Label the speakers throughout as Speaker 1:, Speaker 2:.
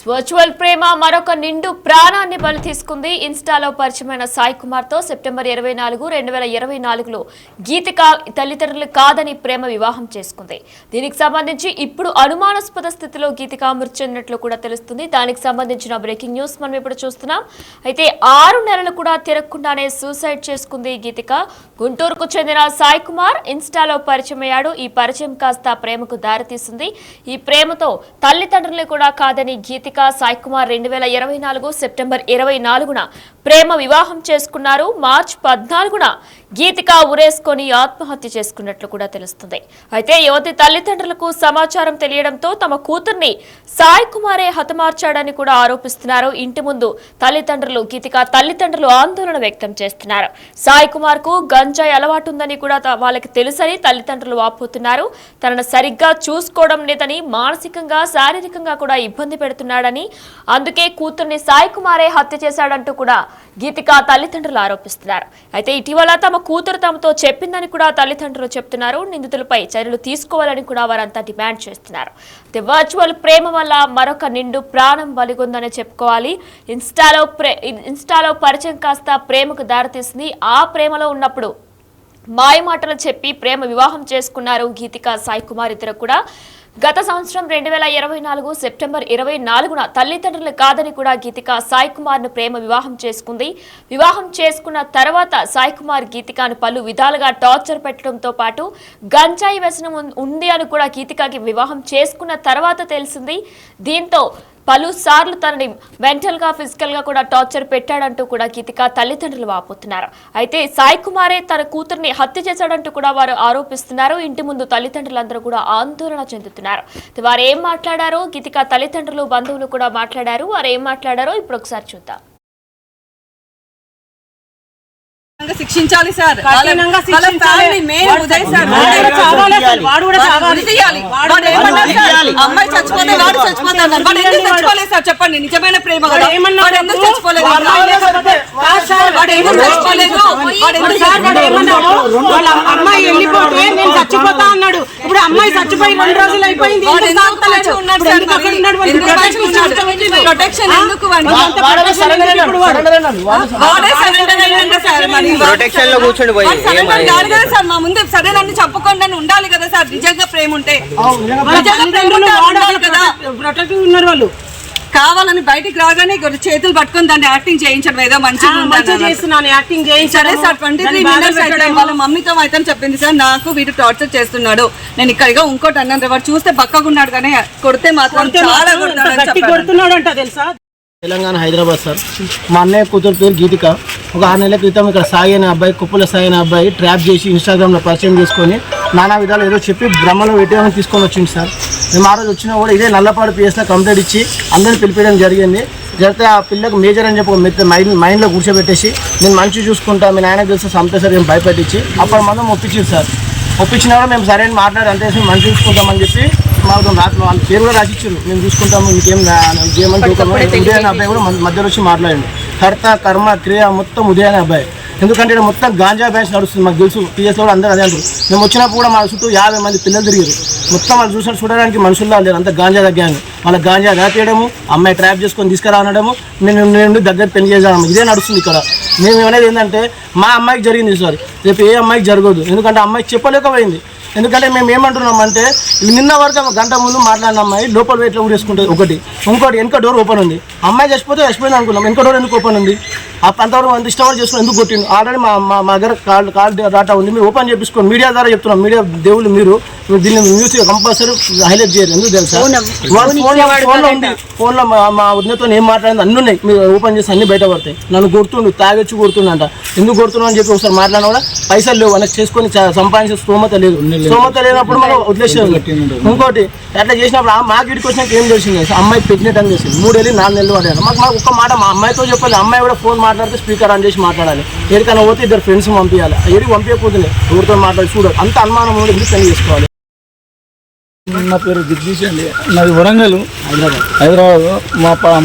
Speaker 1: Virtual ప్రేమ మరొక నిండు ప్రాణాన్ని బలి తీసుకుంది. ఇన్స్టాలో పరిచయమైన సాయి కుమార్ తో సెప్టెంబర్ 24, 2024లో గీతిక తల్లిదండ్రులు కాదని ప్రేమ వివాహం చేసుకుంది. దీనికి సంబంధించి ఇప్పుడు అనుమానాస్పద స్థితిలో గీతిక మృతి చెందినట్లు కూడా తెలుస్తుంది. దానికి సంబంధించిన బ్రేకింగ్ న్యూస్ మనం ఇప్పుడు చూస్తున్నాం. అయితే 6 నెలలు కూడా తిరగకుండానే సూసైడ్ చేసుకుంది గీతిక. గుంటూరుకు చెందిన సాయి కుమార్ ఇన్స్టాలో పరిచయమయ్యాడు. ఈ పరిచయం కాస్త ప్రేమకు దారితీసింది. ఈ ప్రేమతో తల్లిదండ్రులు కూడా కాదని గీతిక సాయి కుమార్ 2024 సెప్టెంబర్ 24న ప్రేమ వివాహం చేసుకున్నారు. మార్చ్ 14న గీతిక ఉరేసుకొని ఆత్మహత్య చేసుకున్నట్లు కూడా తెలుస్తుంది. అయితే యువతి తల్లిదండ్రులకు సమాచారం తెలియడంతో తమ కూతుర్ని సాయి కుమారే హతమార్చాడని కూడా ఆరోపిస్తున్నారు. ఇంటి ముందు గీతిక తల్లిదండ్రులు ఆందోళన వ్యక్తం చేస్తున్నారు. సాయి కుమార్ కు గంజాయి అలవాటు ఉందని కూడా వాళ్ళకి తెలుసని తల్లిదండ్రులు వాపోతున్నారు. తనను సరిగ్గా చూసుకోవడం లేదని, మానసికంగా శారీరకంగా కూడా ఇబ్బంది పెడుతున్నాడని, అందుకే కూతుర్ని సాయి కుమారే హత్య చేశాడంటూ కూడా గీతిక తల్లిదండ్రులు ఆరోపిస్తున్నారు. అయితే ఇటీవల తమ కూతురు తమతో చెప్పిందని కూడా తల్లిదండ్రులు చెప్తున్నారు. నిందితులపై చర్యలు తీసుకోవాలని కూడా వారంతా డిమాండ్ చేస్తున్నారు. వర్చువల్ ప్రేమ వల్ల మరొక నిండు ప్రాణం బలిగొందని చెప్పుకోవాలి. ఇన్స్టాలో పరిచయం కాస్త ప్రేమకు దారితీసింది. ఆ ప్రేమలో ఉన్నప్పుడు మాయమాటలు చెప్పి ప్రేమ వివాహం చేసుకున్నారు గీతిక సాయి కుమార్ ఇద్దరు కూడా. గత సంవత్సరం 2024 సెప్టెంబర్ 24న తల్లిదండ్రులు కాదని కూడా గీతిక సాయి కుమార్ ను ప్రేమ వివాహం చేసుకుంది. వివాహం చేసుకున్న తర్వాత సాయి కుమార్ గీతికను పలు విధాలుగా టార్చర్ పెట్టడంతో పాటు గంజాయి వ్యసనం ఉంది అని కూడా గీతికకి వివాహం చేసుకున్న తర్వాత తెలిసింది. దీంతో పలుసార్లు తనని మెంటల్ గా, ఫిజికల్ గా కూడా టార్చర్ పెట్టాడంటూ కూడా గీతిక తల్లిదండ్రులు వాపోతున్నారు. అయితే సాయి కుమారే తన కూతుర్ని హత్య చేశాడంటూ కూడా వారు ఆరోపిస్తున్నారు. ఇంటి ముందు తల్లిదండ్రులందరూ కూడా ఆందోళన చెందుతున్నారు. వారు ఏం మాట్లాడారో గీతిక తల్లిదండ్రులు, బంధువులు కూడా మాట్లాడారు. వారు ఏం మాట్లాడారో ఇప్పుడు ఒకసారి చూద్దాం.
Speaker 2: శిక్షించాలి సార్. అమ్మాయి చచ్చిపోతే వాడు చచ్చిపోతాడు. వాడు ఎందుకు చచ్చిపోలేదు సార్ చెప్పండి? నిజమైన ప్రేమ కదా. వాడు ఎందుకు చచ్చిపోలేదు?
Speaker 3: అమ్మాయి వెళ్ళిపోతే నేను చచ్చిపోతా అన్నాడు. ఇప్పుడు అమ్మాయి చచ్చిపోయి 2 రోజులు అయిపోయింది.
Speaker 2: ప్రొటెక్షన్ ఎందుకు?
Speaker 4: ప్రొటెక్షన్ లో కూర్చొని
Speaker 2: సార్ మా ముందు సరేనని చెప్పుకోండి అని ఉండాలి కదా సార్. నిజంగా ప్రేమ ఉంటే
Speaker 3: వాళ్ళు
Speaker 2: కావాలని బయటికి రాగానే చేతులు పట్టుకొని దాన్ని యాక్టింగ్ చేయించడం ఏదో మంచిగా
Speaker 3: చేస్తున్నాను, యాక్టింగ్
Speaker 2: సరే సార్. 23 minutes అయితే వాళ్ళ మమ్మీతో అయితే చెప్పింది సార్, నాకు వీడు టార్చర్ చేస్తున్నాడు, నేను ఇక్కడిగా ఇంకోటి అన్నాను. వాడు చూస్తే పక్కకున్నాడు కానీ కొడితే మాత్రం చాలా
Speaker 3: కొడుతున్నాడు అంట తెలుసా.
Speaker 4: తెలంగాణ, హైదరాబాద్ సార్. మా అన్నయ్య కూతురు పేరు గీతిక. ఒక 6 నెలల క్రితం ఇక్కడ సాయి అనే అబ్బాయి, కుప్పల సాయి అనే అబ్బాయి ట్రాప్ చేసి ఇన్స్టాగ్రామ్లో పరిచయం చేసుకొని నానా విధాలు ఏదో చెప్పి భ్రమలో పెట్టేమని తీసుకొని వచ్చింది సార్. మేము ఆ రోజు వచ్చినా కూడా ఇదే నల్లపాడు పిఎస్లో కంప్లైంట్ ఇచ్చి అందరిని పిలిపించడం జరిగింది. జరిగితే ఆ పిల్లకు మేజర్ అని చెప్పి మైండ్లో కూర్చోబెట్టేసి నేను మంచి చూసుకుంటా, మీ నాయనకు తెలిసి చంపేసరి మేము భయపెట్టించి అప్పుడు మనం ఒప్పించింది సార్. ఒప్పించినా కూడా మేము సరే అని మాట్లాడి అంతే మంచి చూసుకుంటామని చెప్పి మాకు వాళ్ళ పేరు కూడా రాసిచ్చారు. మేము చూసుకుంటాము, ఇంకేం చేయమని ఉదయ అనే అబ్బాయి కూడా మధ్యలో వచ్చి మాట్లాడండి. కర్త, కర్మ, క్రియ మొత్తం ఉదయ అనే అబ్బాయి. ఎందుకంటే ఇక్కడ మొత్తం గాంజా బ్యాచ్ నడుస్తుంది, మాకు తెలుసు. పిఎస్లో కూడా అందరూ అదే అంటారు. మేము వచ్చినప్పుడు కూడా మా చుట్టూ 50 మంది పిల్లలు తిరిగారు. మొత్తం వాళ్ళు చూడడానికి మనుషుల్లో లేరు, అంతా గాంజా తగ్గాను. వాళ్ళ గాంజా దాపేయడము, అమ్మాయి ట్రాప్ చేసుకొని తీసుకురావడము, నేను దగ్గర పెళ్లి చేసాము, ఇదే నడుస్తుంది ఇక్కడ. మేము ఏమనేది ఏంటంటే మా అమ్మాయికి జరిగింది సార్, రేపు ఏ అమ్మాయికి జరగదు. ఎందుకంటే అమ్మాయికి చెప్పలేకపోయింది. ఎందుకంటే మేము ఏమంటున్నామంటే నిన్న వరకు గంట ముందు మాట్లాడిన అమ్మాయి లోపల వెయిట్లో ఊరేసుకుంటుంది. ఇంకోటి వెనక డోర్ ఓపెన్ ఉంది. అమ్మాయి చచ్చిపోయింది అనుకున్నాం, వెనక డోర్ ఎందుకు ఓపెన్ ఉంది? అంతవరకు అంత ఇష్టం చేసుకుని ఎందుకు కొట్టింది? ఆల్రెడీ మా దగ్గర కాల్ డాటా ఉంది, మీరు ఓపెన్ చేపించుకోండి. మీడియా ద్వారా చెప్తున్నాం, మీడియా దేవుళ్ళు మీరు దీన్ని న్యూస్ కంపల్సరీ హైలైట్ చేయరు. ఎందుకు తెలుసా? ఫోన్లో మా వదినతో ఏం మాట్లాడింది అన్నీ ఉన్నాయి, మీరు ఓపెన్ చేసి అన్ని బయట పడతాయి. నన్ను కొడుతుండు, తాగొచ్చి కొడుతుండంట. ఎందుకు కొడుతున్నావు అని చెప్పి ఒకసారి మాట్లాడినా కూడా పైసలు లేవు, అనేది చేసుకొని సంపాదించే స్తోమత లేదు. స్తోమత లేనప్పుడు మనం వదిలేసాం. ఇంకోటి అట్లా చేసినప్పుడు మాకు ఇడికి వచ్చినాక ఏం చేసింది? అమ్మాయి ప్రెగ్నెంట్ అని చేసింది. 3 ఏళ్ళు 4 నెలలు పడాను. మాకు ఒక్క మాట మా అమ్మాయితో చెప్పాలి. అమ్మాయి కూడా ఫోన్ మాట్లాడితే స్పీకర్ ఆన్ చేసి మాట్లాడాలి. ఎక్కడికైనా పోతే 2 ఫ్రెండ్స్ పంపించాలి. ఏడికి పంపించకపోతుంది, ఎవరితో మాట్లాడి చూడాలి. అంత అనుమానం కూడా ఎందుకు పెళ్లి చేసుకోవాలి.
Speaker 5: నా పేరు జగదీష్ అండి, నాది వరంగల్, హైదరాబాద్.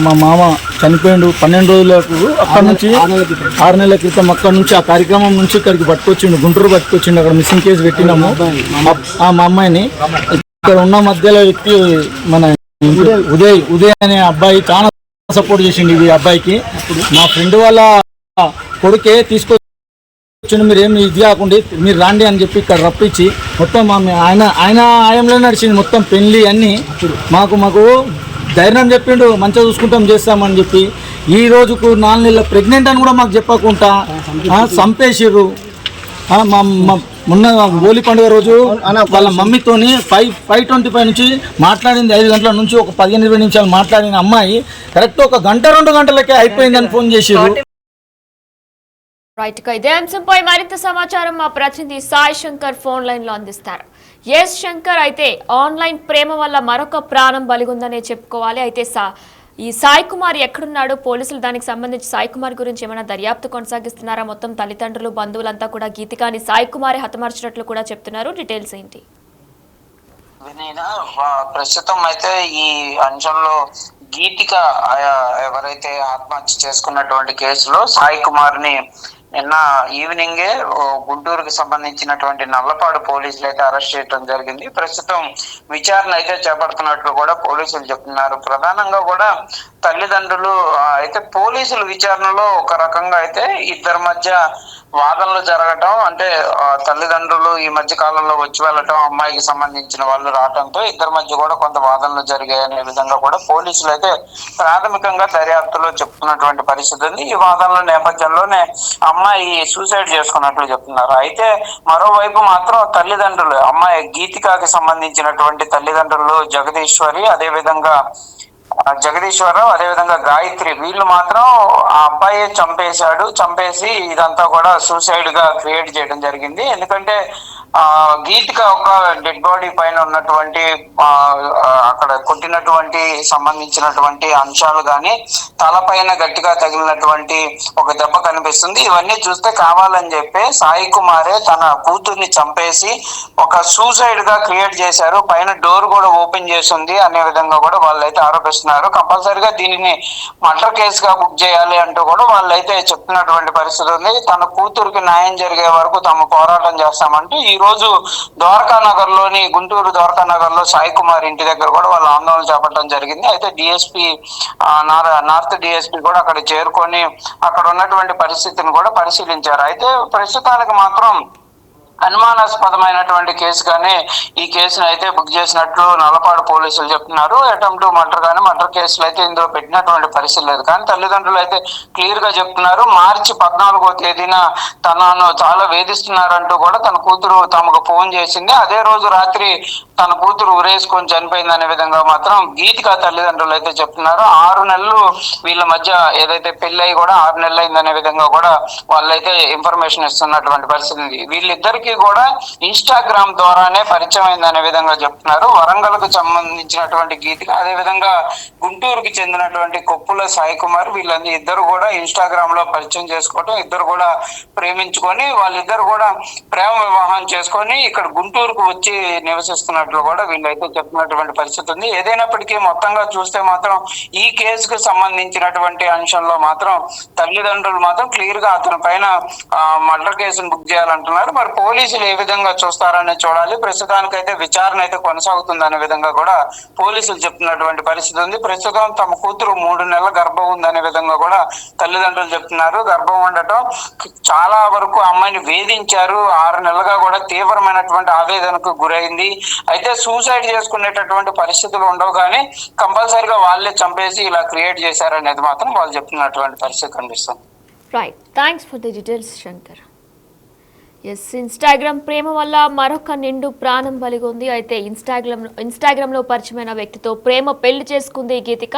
Speaker 5: మా మామ చనిపోయిండు 12 రోజులకు. అక్కడ నుంచి 6 నెలల క్రితం అక్కడ నుంచి ఆ కార్యక్రమం నుంచి ఇక్కడికి పట్టుకొచ్చిండు, గుంటూరు పట్టుకొచ్చిండు. అక్కడ మిస్సింగ్ కేసు పెట్టినాము. మా అమ్మాయిని ఇక్కడ ఉన్న మధ్యలో వ్యక్తి మన ఉదయ్ అనే అబ్బాయి చాలా సపోర్ట్ చేసిండు ఈ అబ్బాయికి. మా ఫ్రెండ్ వాళ్ళ కొడుకే తీసుకొచ్చిండు, మీరు ఏమి ఇది కాకుండా మీరు రాండి అని చెప్పి ఇక్కడ రప్పించి మొత్తం ఆయన ఆయంలో నడిచింది మొత్తం పెళ్లి అన్నీ. మాకు ధైర్యం చెప్పిండు, మంచిగా చూసుకుంటాం చేస్తామని చెప్పి. ఈ రోజుకు 4 నెలల ప్రెగ్నెంట్ అని కూడా మాకు చెప్పకుండా చంపేసిర్రు. మొన్న హోలీ పండుగ రోజు వాళ్ళ మమ్మీతోని 5:25 నుంచి మాట్లాడింది. 5 గంటల నుంచి ఒక 15-20 నిమిషాలు మాట్లాడిన అమ్మాయి కరెక్ట్ 1 గంట 2 గంటలకే అయిపోయిందని ఫోన్ చేసిర్రు.
Speaker 1: రైట్ గా ఇదే అంశంపై మరింత సమాచారం మా ప్రతినిధి సాయి శంకర్ ఫోన్ లైన్ లో అందిస్తారు. ఎస్ శంకర్, అయితే ఆన్లైన్ ప్రేమ వల్ల మరొక ప్రాణం బలిగుందనే చెప్పుకోవాలి. అయితే ఈ సాయి కుమార్ ఎక్కడున్నాడు? పోలీసులు దానికి సంబంధించి సాయి కుమార్ గురించి ఏమైనా దర్యాప్తు కొనసాగిస్తున్నారా? మొత్తం తల్లిదండ్రులు బంధువులంతా కూడా గీతికాని సాయి కుమారే హతమార్చినట్లు కూడా చెప్తున్నారు. డీటెయిల్స్ ఏంటి?
Speaker 6: ప్రస్తుతం అయితే ఈ అంశంలో గీతిక ఎవరైతే ఆత్మహత్య చేసుకున్నటువంటి కేసులో సాయి కుమార్ ని నిన్న ఈవినింగే గుంటూరుకు సంబంధించినటువంటి నల్లపాడు పోలీసులు అయితే అరెస్ట్ చేయడం జరిగింది. ప్రస్తుతం విచారణ అయితే చేపడుతున్నట్లు కూడా పోలీసులు చెప్తున్నారు. ప్రధానంగా కూడా తల్లిదండ్రులు అయితే పోలీసుల విచారణలో ఒక రకంగా అయితే ఇద్దరి మధ్య వాదనలు జరగటం, అంటే తల్లిదండ్రులు ఈ మధ్య కాలంలో వచ్చి వెళ్ళటం, అమ్మాయికి సంబంధించిన వాళ్ళు రావడంతో ఇద్దరి మధ్య కూడా కొంత వాదనలు జరిగాయనే విధంగా కూడా పోలీసులు అయితే ప్రాథమికంగా దర్యాప్తులో చెప్తున్నటువంటి పరిస్థితి ఉంది. ఈ వాదనల నేపథ్యంలోనే అమ్మాయి సూసైడ్ చేసుకున్నట్లు చెప్తున్నారు. అయితే మరోవైపు మాత్రం తల్లిదండ్రులు, అమ్మాయి గీతికాకి సంబంధించినటువంటి తల్లిదండ్రులు జగదీశ్వరరావు అదేవిధంగా గాయత్రి, వీళ్ళు మాత్రం ఆ అబ్బాయి చంపేసి ఇదంతా కూడా సూసైడ్ గా క్రియేట్ చేయడం జరిగింది. ఎందుకంటే గీతిక ఒక డెడ్ బాడీ పైన ఉన్నటువంటి అక్కడ కొట్టినటువంటి సంబంధించినటువంటి అంశాలు గాని, తలపైన గట్టిగా తగిలినటువంటి ఒక దెబ్బ కనిపిస్తుంది. ఇవన్నీ చూస్తే కావాలని చెప్పి సాయి కుమారే తన కూతుర్ని చంపేసి ఒక సూసైడ్ గా క్రియేట్ చేశారు, పైన డోర్ కూడా ఓపెన్ చేసి ఉంది అనే విధంగా కూడా వాళ్ళైతే ఆరోపిస్తున్నారు. కంపల్సరిగా దీనిని మర్డర్ కేసుగా బుక్ చేయాలి అంటూ కూడా వాళ్ళైతే చెప్తున్నటువంటి పరిస్థితి ఉంది. తన కూతురికి న్యాయం జరిగే వరకు తాము పోరాటం చేస్తామంటూ ఈ రోజు గుంటూరు ద్వారకా నగర్ లో సాయి కుమార్ ఇంటి దగ్గర కూడా వాళ్ళు ఆందోళన చేపట్టడం జరిగింది. అయితే డిఎస్పీ నార్త్ డిఎస్పీ కూడా అక్కడ చేరుకొని అక్కడ ఉన్నటువంటి పరిస్థితిని కూడా పరిశీలించారు. అయితే ప్రస్తుతానికి మాత్రం అనుమానాస్పదమైనటువంటి కేసుగానే ఈ కేసును అయితే బుక్ చేసినట్లు నల్లపాడు పోలీసులు చెప్తున్నారు. అటెంప్ట్ మర్డర్ కానీ మర్డర్ కేసులు అయితే ఇందులో పెట్టినటువంటి పరిస్థితి లేదు. కానీ తల్లిదండ్రులు అయితే క్లియర్ గా చెప్తున్నారు, మార్చి 14వ తేదీన తనను చాలా వేధిస్తున్నారంటూ కూడా తన కూతురు తమకు ఫోన్ చేసింది. అదే రోజు రాత్రి తన కూతురు ఉరేసుకొని చనిపోయిందనే విధంగా మాత్రం గీతిక తల్లిదండ్రులు అయితే చెప్తున్నారు. 6 నెలలు వీళ్ళ మధ్య ఏదైతే పెళ్లి అయి కూడా 6 నెలలు అయిందనే విధంగా కూడా వాళ్ళైతే ఇన్ఫర్మేషన్ ఇస్తున్నటువంటి పరిస్థితి ఉంది. వీళ్ళిద్దరికి కూడా ఇన్స్టాగ్రామ్ ద్వారానే పరిచయం అయిందనే విధంగా చెప్తున్నారు. వరంగల్ కు సంబంధించినటువంటి గీతిక, అదే విధంగా గుంటూరుకి చెందినటువంటి కొప్పుల సాయి కుమార్, వీళ్ళిద్దరు కూడా ఇన్స్టాగ్రామ్ లో పరిచయం చేసుకోవటం, ఇద్దరు కూడా ప్రేమించుకొని వాళ్ళిద్దరు కూడా ప్రేమ వివాహం చేసుకొని ఇక్కడ గుంటూరుకు వచ్చి నివసిస్తున్నట్లు కూడా వీళ్ళైతే చెప్తున్నటువంటి పరిస్థితి ఉంది. ఏదైనప్పటికీ మొత్తంగా చూస్తే మాత్రం ఈ కేసుకు సంబంధించినటువంటి అంశంలో మాత్రం తల్లిదండ్రులు మాత్రం క్లియర్ గా అతని పైన మర్డర్ కేసును బుక్ చేయాలంటున్నారు. మరి పోలీసులు ఏ విధంగా చూస్తారని చూడాలి. ప్రస్తుతానికైతే విచారణ అయితే కొనసాగుతుంది అనే విధంగా కూడా పోలీసులు చెప్తున్నటువంటి పరిస్థితి ఉంది. ప్రస్తుతం తమ కూతురు 3 నెలల గర్భం ఉందనే విధంగా కూడా తల్లిదండ్రులు చెప్తున్నారు. గర్భం ఉండటం చాలా వరకు అమ్మాయిని వేధించారు, 6 నెలలుగా కూడా తీవ్రమైనటువంటి ఆవేదనకు గురైంది. అయితే సూసైడ్ చేసుకునేటటువంటి పరిస్థితులు ఉండవు, కానీ కంపల్సరిగా వాళ్ళే చంపేసి ఇలా క్రియేట్ చేశారనేది మాత్రం వాళ్ళు చెప్తున్నటువంటి పరిస్థితి కనిపిస్తుంది.
Speaker 1: Right, thanks for the details Shankar. Yes, Instagram ప్రేమ వల్ల మరొక నిండు ప్రాణం బలిగొంది. అయితే ఇన్స్టాగ్రామ్లో పరిచయమైన వ్యక్తితో ప్రేమ పెళ్లి చేసుకుంది గీతిక.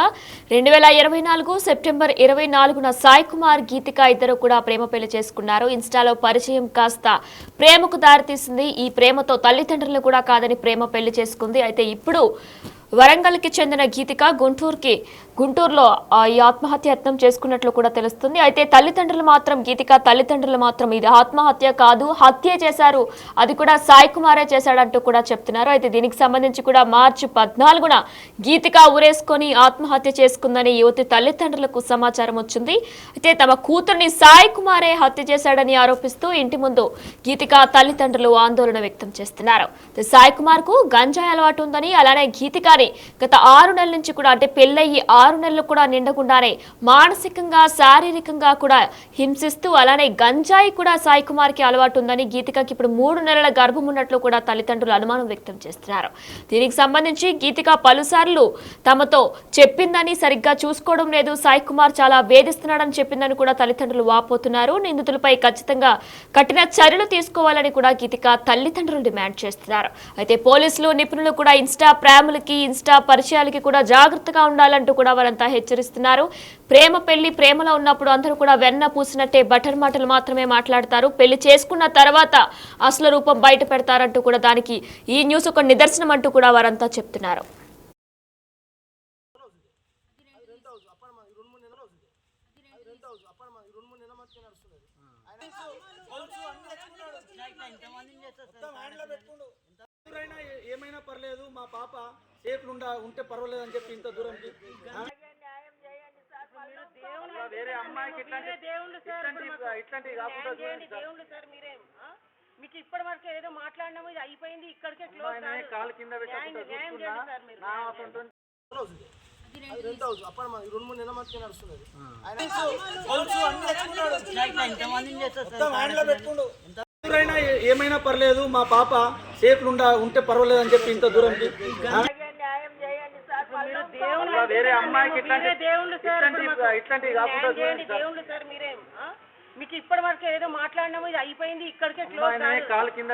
Speaker 1: 2024 సెప్టెంబర్ 24న సాయి కుమార్, గీతిక ఇద్దరు కూడా ప్రేమ పెళ్లి చేసుకున్నారు. ఇన్స్టాలో పరిచయం కాస్త ప్రేమకు దారితీసింది. ఈ ప్రేమతో తల్లిదండ్రులు కూడా కాదని ప్రేమ పెళ్లి చేసుకుంది. అయితే ఇప్పుడు వరంగల్కి చెందిన గీతిక గుంటూరులో ఈ ఆత్మహత్య యత్నం చేసుకున్నట్లు కూడా తెలుస్తుంది. అయితే గీతిక తల్లిదండ్రులు మాత్రం ఇది ఆత్మహత్య కాదు, హత్య చేశారు, అది కూడా సాయి కుమారే చేశాడంటూ కూడా చెప్తున్నారు. అయితే దీనికి సంబంధించి కూడా మార్చి 14న గీతిక ఉరేసుకొని ఆత్మహత్య చేసుకుందని యువతి తల్లిదండ్రులకు సమాచారం వచ్చింది. అయితే తమ కూతుర్ని సాయి కుమారే హత్య చేశాడని ఆరోపిస్తూ ఇంటి ముందు గీతిక తల్లిదండ్రులు ఆందోళన వ్యక్తం చేస్తున్నారు. సాయి కుమార్ కు గంజాయి అలవాటు ఉందని, అలానే గీతిక కానీ గత 6 నెలల నుంచి కూడా అంటే పెళ్ళయి 6 నెలలు కూడా నిండకుండానే మానసికంగా శారీరకంగా కూడా హింసిస్తూ అలానే గంజాయి కూడా సాయి కుమార్కి అలవాటు ఉందని గీతికకి ఇప్పుడు 3 నెలల గర్భం ఉన్నట్లు కూడా తల్లిదండ్రులు అనుమానం వ్యక్తం చేస్తున్నారు. దీనికి సంబంధించి గీతిక పలుసార్లు తమతో చెప్పిందని సరిగ్గా చూసుకోవడం లేదు, సాయి కుమార్ చాలా వేధిస్తున్నాడని చెప్పిందని కూడా తల్లిదండ్రులు వాపోతున్నారు. నిందితులపై ఖచ్చితంగా కఠిన చర్యలు తీసుకోవాలని కూడా గీతిక తల్లిదండ్రులు డిమాండ్ చేస్తున్నారు. అయితే పోలీసులు నిపుణులు కూడా ఇన్స్టా ప్రేమలకి ఇన్స్టా పరిచయాలకి కూడా జాగ్రత్తగా ఉండాలంటూ కూడా వారంతా హెచ్చరిస్తున్నారు. ప్రేమ పెళ్లి ప్రేమలో ఉన్నప్పుడు అందరూ కూడా వెన్న పూసినట్టే బటర్ మాటలు మాత్రమే మాట్లాడతారు. పెళ్లి చేసుకున్న తర్వాత అసలు రూపం బయట పెడతారంటూ కూడా దానికి ఈ న్యూస్ ఒక నిదర్శనం అంటూ కూడా వారంతా చెప్తున్నారు.
Speaker 5: ఏమైనా పర్లేదు, మా పాప సేఫ్ ఉంటే పర్వాలేదు అని చెప్పి ఇంత దూరంకి వేరే అమ్మాయికి ఇట్లాంటివి కాకుండా
Speaker 3: దేవుళ్ళు సార్ మీరేం మీకు ఇప్పటి వరకు ఏదో మాట్లాడినాము, ఇది అయిపోయింది, ఇక్కడికే క్లోజ్.
Speaker 5: కాలు కింద ఏమైనా పర్లేదు, మా పాప సేఫ్ ఉంటే పర్వాలేదు అని చెప్పి ఇంత దూరంకి వేరే అమ్మాయికి ఇట్లాంటివి కాకుండా
Speaker 3: దేవుళ్ళు సార్ మీరేం మీకు ఇప్పటి వరకు ఏదో మాట్లాడినాము, ఇది అయిపోయింది, ఇక్కడికే క్లోజ్.
Speaker 5: కాలు కింద